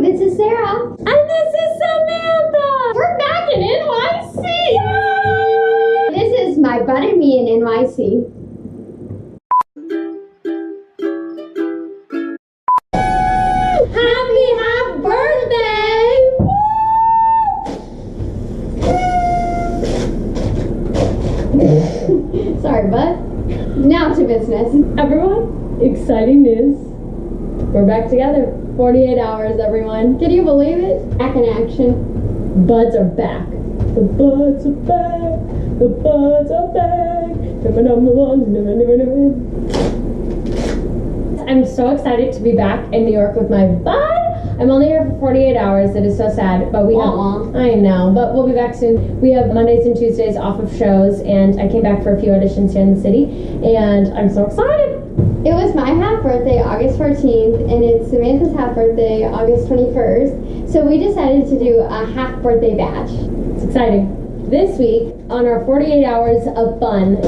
This is Sarah. And this is Samantha! We're back in NYC! Yay! This is my butt and me in NYC. Happy half birthday! Sorry, bud. Now to business. Everyone, exciting news. We're back together. 48 hours, everyone. Can you believe it? Back in action. Buds are back. The buds are back. The buds are back. Number one, I'm so excited to be back in New York with my bud. I'm only here for 48 hours. It is so sad, but we have. I know, but we'll be back soon. We have Mondays and Tuesdays off of shows, and I came back for a few auditions here in the city, and I'm so excited. It was my half birthday, August 14th, and it's Samantha's half birthday, August 21st. So we decided to do a half birthday bash. It's exciting. This week, on our 48 hours of fun,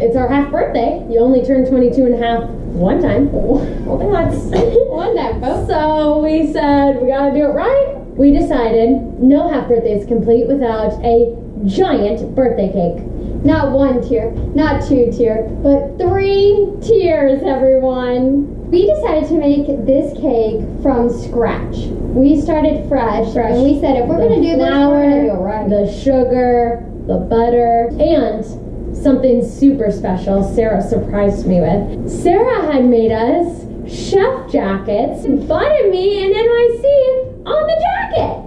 it's our half birthday. You only turn 22 and a half one time. Well, that's One time, folks. So we said we gotta do it right. We decided no half birthday is complete without a giant birthday cake. Not 1 tier, not 2 tier, but 3 tiers, everyone. We decided to make this cake from scratch. We started fresh. And we said if we're going to do this, we're going to do it right. The sugar, the butter, and something super special Sarah surprised me with. Sarah had made us chef jackets, Bud and me in NYC on the jacket.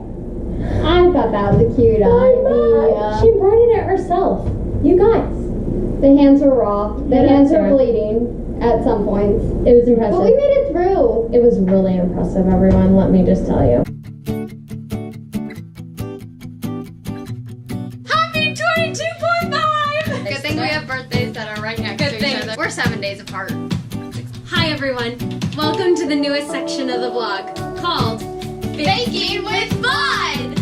I thought that was a cute idea. She embroidered it herself. You guys. The hands were raw. The Yeah, hands Sarah. were bleeding at some points. It was impressive. But we made it through. It was really impressive, everyone. Let me just tell you. Happy 22.5! Good thing we have birthdays that are right next to each other. We're 7 days apart. Hi everyone. Welcome to the newest section of the vlog called Baking with Bud!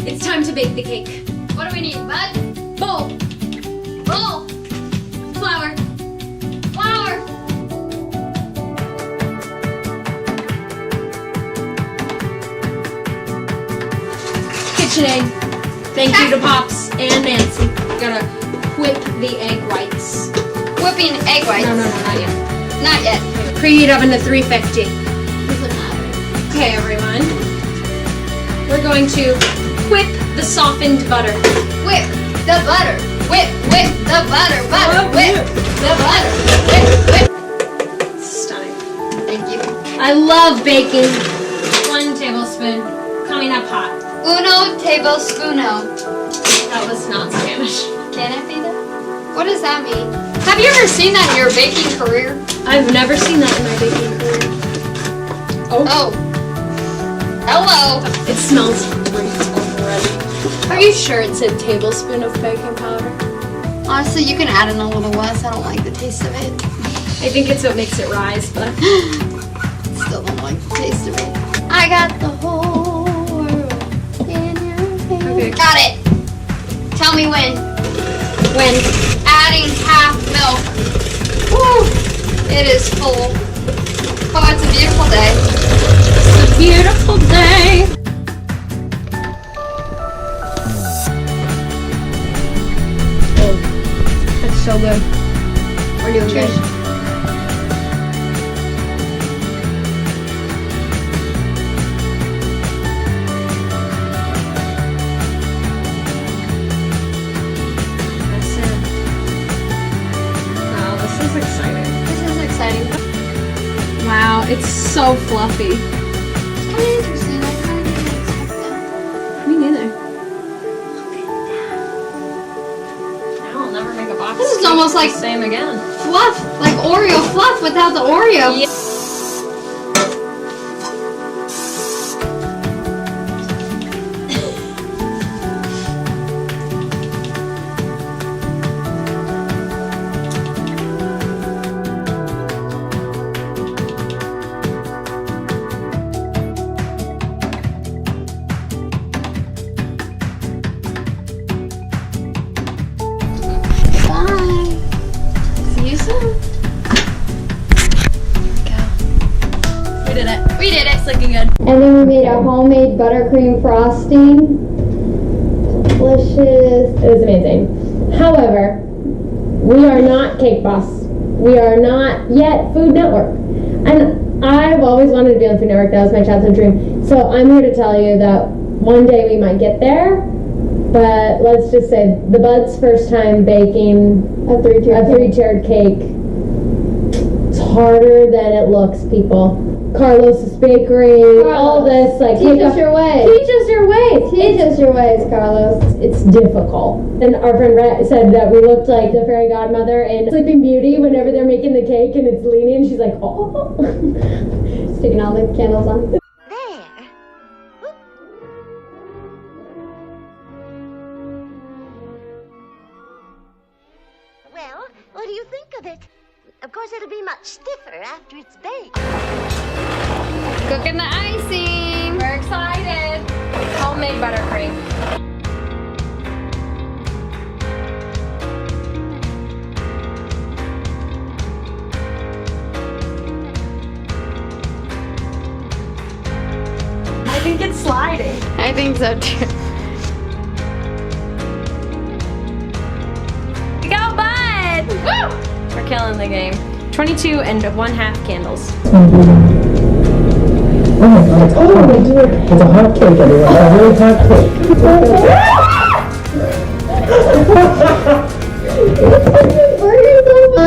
It's time to bake the cake. What do we need, Bud? Bowl, Bowl, flour, flour, KitchenAid. Thank you to Pops and Nancy. Gotta whip the egg whites. whipping egg whites. No, not yet. Not yet. Preheat oven to 350. Doesn't matter. Okay, everyone. We're going to whip the softened butter. Whip the butter. Whip the butter. Butter. Whip the butter. Whip. Stunning. Thank you. I love baking. 1 tablespoon. Coming up hot. Uno tablespuno. That was not Spanish. Can it be that? What does that mean? Have you ever seen that in your baking career? I've never seen that in my baking career. Oh. Hello. It smells great already. Are you sure it said tablespoon of baking powder? Honestly, you can add in a little less. I don't like the taste of it. I think it's what makes it rise, but Still don't like the taste of it. I got the whole world in your hands. Okay. Got it. Tell me when. when Adding half milk. Woo! It is full. Oh, it's a beautiful day. it's a beautiful day. It's so good. We're doing Cheers. good. That's it. Wow, this is exciting. This is exciting. Wow, it's so fluffy. It's kind of interesting. I kind of didn't expect that. Me neither. I'll never make a box. This is almost like the same again. fluff. Like Oreo fluff without the Oreo. Yeah. Bye. See you soon. Go. did it. We did it. It's looking good. And then we made a homemade buttercream frosting. Delicious. It was amazing. However, we are not Cake Boss. We are not yet Food Network. And I've always wanted to be on Food Network. That was my childhood dream. So I'm here to tell you that one day we might get there. But let's just say the Bud's first time baking A three-tiered cake. It's harder than it looks, people. Carlos's Bakery, all this like Teach us your ways. Teach us your ways. Teach us your ways, Carlos. It's difficult. And our friend Rhett said that we looked like the fairy godmother in Sleeping Beauty whenever they're making the cake and it's leaning. She's like, oh. Sticking all the candles on. There. Well, what do you think of it? Of course, it'll be much stiffer after it's baked. Cooking the icing. We're excited. Homemade buttercream. I think it's sliding. I think so too. Go, Bud! Woo! We're killing the game. 22 and 1/2 candles. Oh, it's hot. It's a hot cake, everyone. A really hot cake. I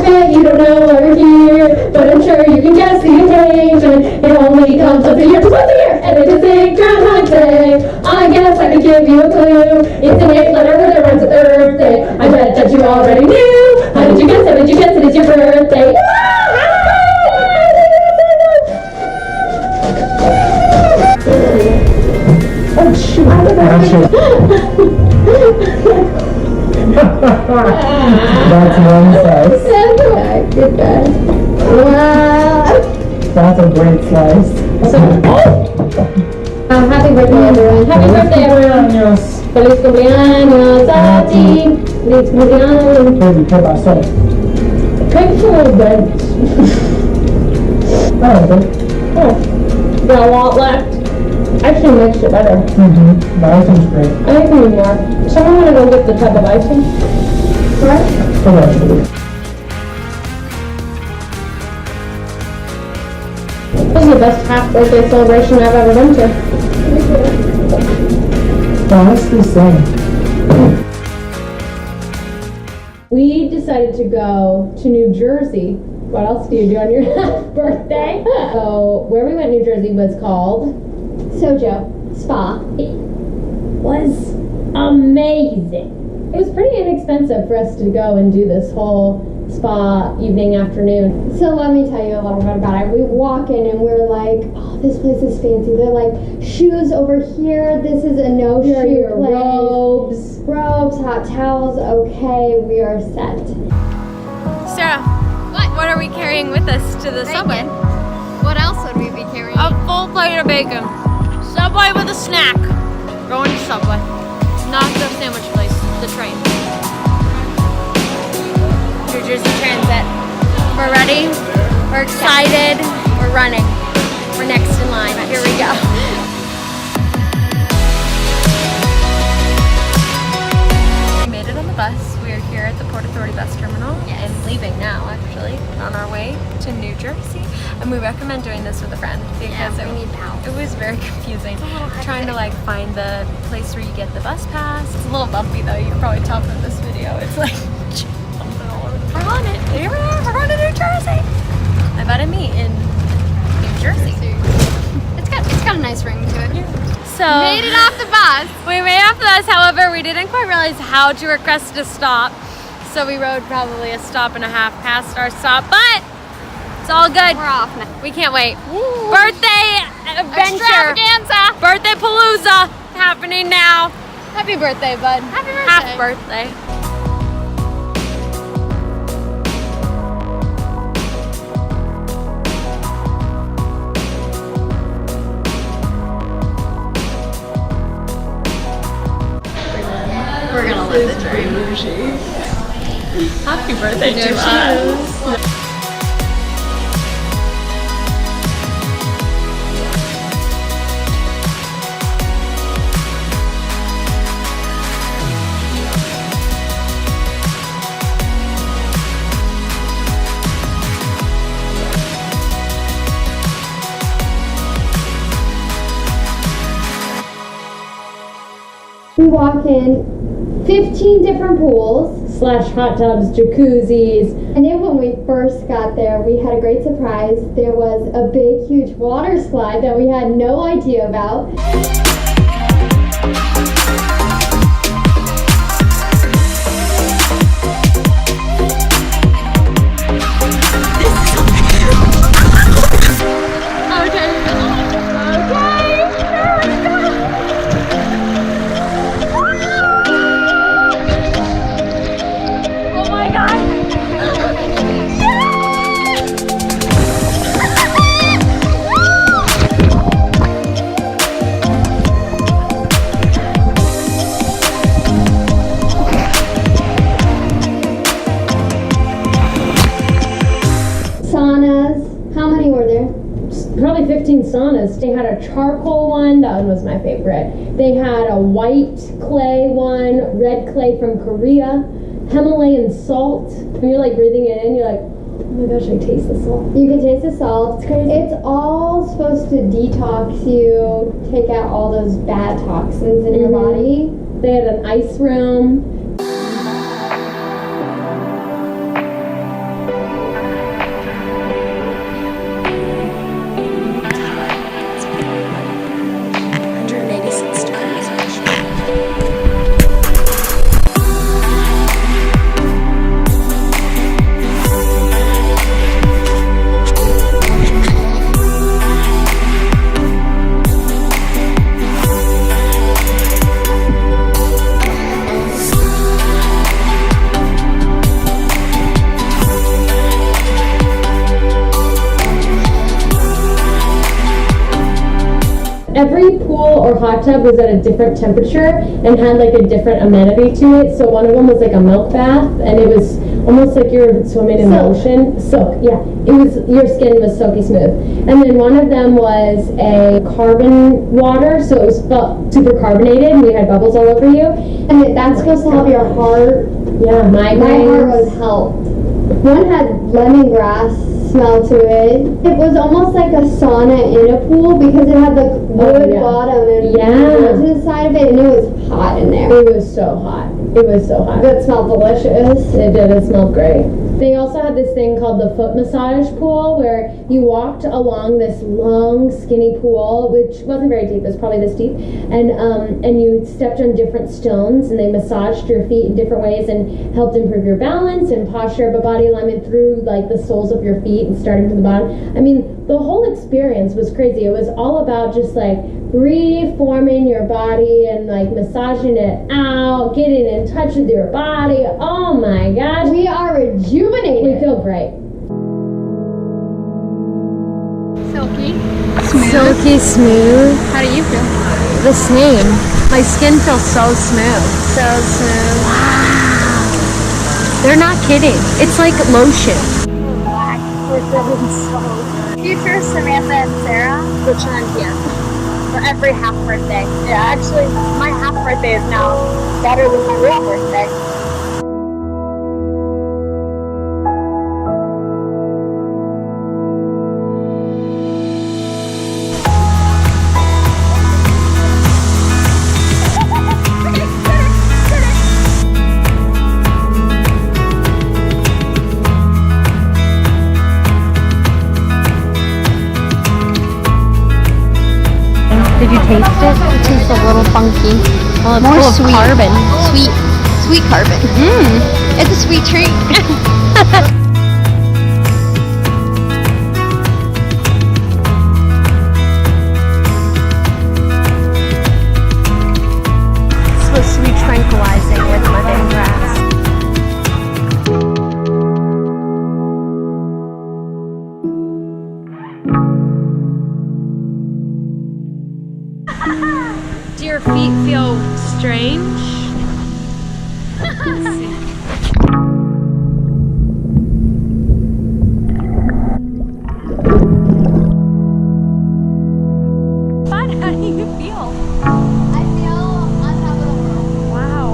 bet you don't know we're here, but I'm sure you can guess the occasion. It only comes once a year, just once a year, and it's a big Groundhog Day. I guess I could give you a clue. It's an 8-letter word that runs a Thursday. I bet that you already knew. How did you guess it? Did you guess it? It's your birthday. Oh, shoot. That's one slice. Good guys. Wow. That's a great slice. Happy birthday, everyone. Happy birthday, everyone. Yes. Feliz cumpleaños a ti. Feliz cumpleaños. Baby, put my soul. Cake's a little bit. Oh, okay. Got a lot left. Actually makes it better. Mm-hmm. The icing's great. I think we need more. Someone want to go get the tub of icing? Right? Eventually. This is the best half birthday celebration I've ever been to. Honestly, same. We decided to go to New Jersey. What else do you do on your half birthday? So where we went in New Jersey was called Sojo Spa. was amazing. It was pretty inexpensive for us to go and do this whole spa evening afternoon. So let me tell you a little bit about it. We walk in and we're like, oh, this place is fancy. They're like, shoes over here. This is a Here are no-shoe your place. robes. Hot towels. Okay, we are set. Sarah, what are we carrying with us to the subway? What else would we be carrying? A full plate of bacon. Subway with a snack. Going to Subway. Not the sandwich place, the train. New Jersey Transit. We're ready. We're excited. We're running. We're next in line. Here we go. We made it on the bus. We are here at the Port Authority bus terminal and leaving now, actually, on our way to New Jersey. And we recommend doing this with a friend because it was very confusing. Trying to like find the place where you get the bus pass. It's a little bumpy though. You can probably tell from this video. It's like jumping all over. We're on it. Here we are. We're going to New Jersey. I bet I meet in New Jersey. It's got a nice ring to it. So Made it off the bus. we made it off the bus. However, we didn't quite realize how to request a stop. So we rode probably a stop and a half past our stop, but it's all good. We're off now. We can't wait. Birthday adventure. Extravaganza. Birthday palooza happening now. Happy birthday, bud. Happy birthday. Half birthday. We're gonna live the dream. Happy birthday to us. walk in, 15 different pools. / hot tubs, jacuzzis. And then when we first got there, we had a great surprise. There was a big, huge water slide that we had no idea about. Probably 15 saunas. They had a charcoal one, that one was my favorite. They had a white clay one, red clay from Korea, Himalayan salt. When you're like breathing it in, you're like, oh my gosh, I taste the salt. You can taste the salt. It's crazy. It's all supposed to detox you, take out all those bad toxins in your body. They had an ice room. Every pool or hot tub was at a different temperature and had like a different amenity to it. So one of them was like a milk bath, and it was almost like you're swimming in the ocean. Silk, yeah. It was, your skin was silky smooth. And then one of them was a carbon water, so it felt super carbonated, and you had bubbles all over you. And that's supposed to help your heart. Yeah, My heart was helped. One had lemongrass smell to it. It was almost like a sauna in a pool because it had the wood bottom and wood to the side of it, and it was hot in there. It was so hot. It was so hot. It smelled delicious. It did. It smelled great. They also had this thing called the foot massage pool where you walked along this long, skinny pool, which wasn't very deep. It was probably this deep, and you stepped on different stones, and they massaged your feet in different ways and helped improve your balance and posture, but body alignment through like the soles of your feet and starting from the bottom. I mean, the whole experience was crazy. It was all about just like reforming your body and like massaging it out, getting in touch with your body. Oh my gosh. We are rejuvenated. We feel great. Silky. Silky smooth. How do you feel? The same. My skin feels so smooth. So smooth. Wow. They're not kidding. It's like lotion. Future Samantha and Sarah return here for every half birthday. Yeah, actually, my half birthday is now better than my real birthday. Did you taste it? It tastes a little funky. Well, it's More full of sweet. carbon. Sweet carbon. It's a sweet treat. This was sweet tranquilizing with lemongrass. Do your feet feel strange? Fun, how do you feel? I feel on top of the world. Wow.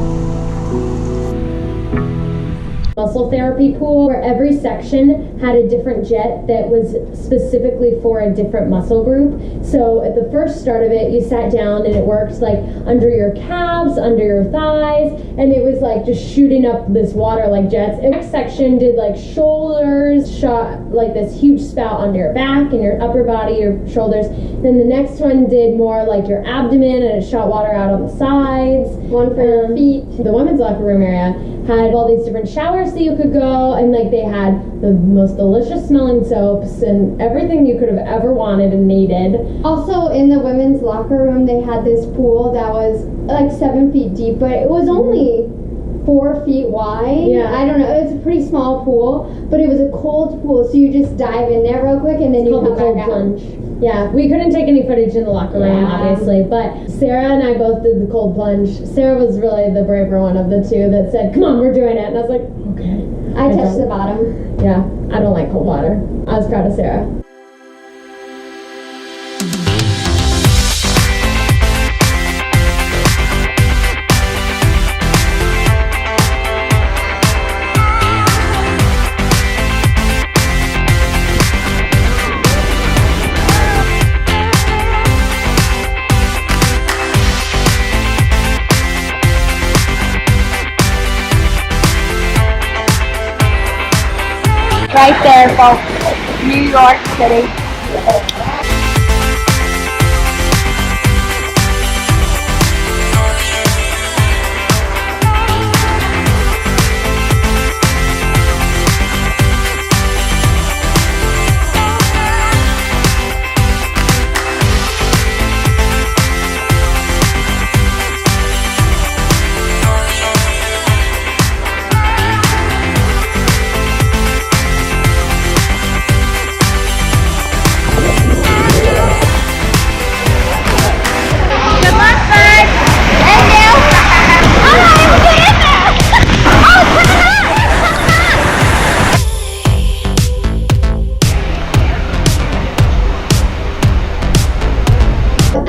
Muscle therapy therapy pool where every section had a different jet that was specifically for a different muscle group. So at the first start of it, you sat down and it worked like under your calves, under your thighs, and it was like just shooting up this water like jets. The next section did like shoulders, shot like this huge spout under your back and your upper body, your shoulders. Then the next one did more like your abdomen and it shot water out on the sides. One for your feet. The women's locker room area had all these different showers that you could go, and like they had the most delicious smelling soaps and everything you could have ever wanted and needed. Also in the women's locker room, they had this pool that was like 7 feet deep, but it was only 4 feet wide. Yeah. I don't know. It was a pretty small pool, but it was a cold pool, so you just dive in there real quick and then you Called come the cold back out. plunge. Yeah, we couldn't take any footage in the locker room, obviously, but Sarah and I both did the cold plunge. Sarah was really the braver one of the two that said, "Come on, we're doing it," and I was like, "Okay." I touched the bottom. Yeah, I don't like cold water. I was proud of Sarah. Right there, folks. New York City.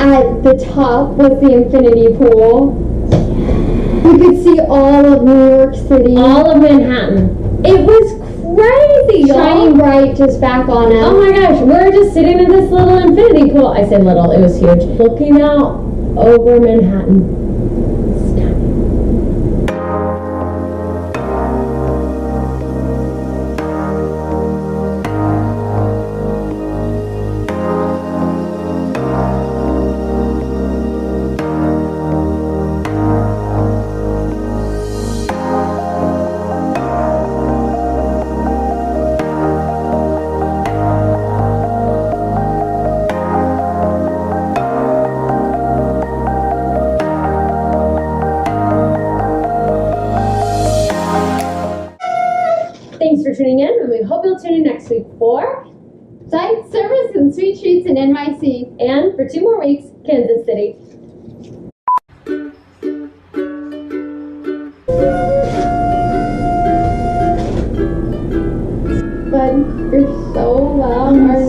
At the top was the infinity pool. You could see all of New York City. All of Manhattan. It was crazy, y'all. Shining bright just back on us. Oh my gosh, we're just sitting in this little infinity pool. I say little, it was huge. Looking out over Manhattan. Thanks for tuning in, and we hope you'll tune in next week for Sight, service, and sweet treats in NYC. and for 2 more weeks, Kansas City. But you're so loud.